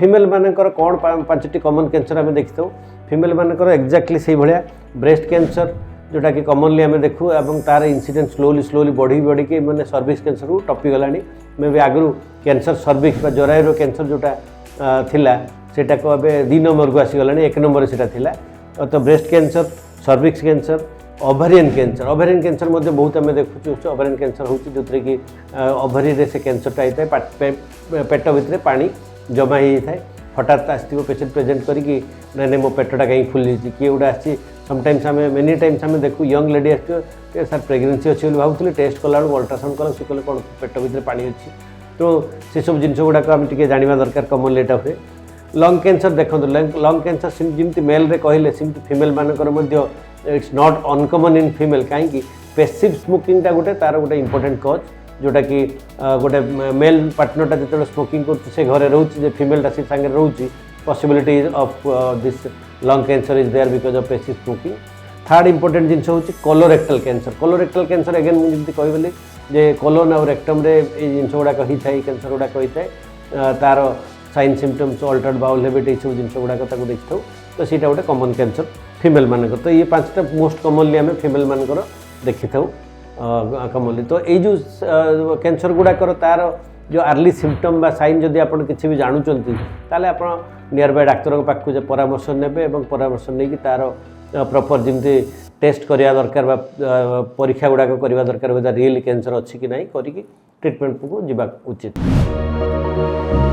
Female मानकर कौन 5टी common cancer आम देखी था फिमेल मानकर एक्जाक्टली से भाया ब्रेस्ट कैंसर जोटा कि कॉमनली आम देखू और तार इनसीडेंस स्लोली बढ़ी कि मैंने सर्विक्स कैंसर को टपी गलानी मे भी आगु कैंसर सर्विक्स जरायुर कैंसर जोटा थिला सेटा को अब 2 नंबर को आसीगला 1 नंबर से थिला तो breast cancer cervix cancer ovarian cancer मध्य बहुत आम देखु ओवेरियन कैंसर हो जो कि ओवरी से कैंसरटा होता है पेट भितर पानी जमा हो जाए हठात आसो पेसेंट प्रेजेंट करी ना मो पेटटा कहीं फुली किए गोटे आसी समटाइम्स आम मेनी टाइम्स आम देखू यंग लेडी आस सर प्रेगनेंसी अच्छी भावुली टेस्ट कला अल्ट्रासाउंड कला सी कहे कौन पेट भितर पानी अच्छी तो से सब जिन गुड़ाक आम टे जाना दरकार कमन एटा हुए लंग कैंसर देखो लंग कैंसर जमी मेल रे कहले सेमती फिमेल मानकर it's not uncommon in female कहीं पैसिव स्मोकिंगटा गोटे तार गोटे इंपोर्टेंट कज जोटा कि गोटे मेल पार्टनरटा जो स्मोकिंग कर घरे रोचे फिमेलटा से सांगे रोचे possibility of this lung cancer is there because of passive smoking third important जिन हूँ कोलोरेक्टल कैंसर अगेन मुझे कहली जे कोलोन और रेक्टम रे जिन गुड़ाक होता है कैंसर गुड़ाक होता है तार sign symptoms altered bowel habit ये सब जिन गुड़ाक देखी था तो सीटा गोटे कॉमन कैंसर फिमेल मानकर तो ये 5टा मोस्ट कॉमनली आम फिमेल मानकर देखी था कॉमनली तो ये जो कैंसर गुड़ाकर तार जो अर्ली सिम्पटम बा साइन जदि आप किसी भी जानुंट ताले आप नियर बाय डाक्तर पाखु परामर्श ने परामर्श नहीं तार प्रॉपर जमी टेस्ट करिया दरकार बा परीक्षा गुड़ाक करवा दरकार रियल कैंसर अच्छी कि नहीं करी ट्रीटमेंट को जीवा उचित।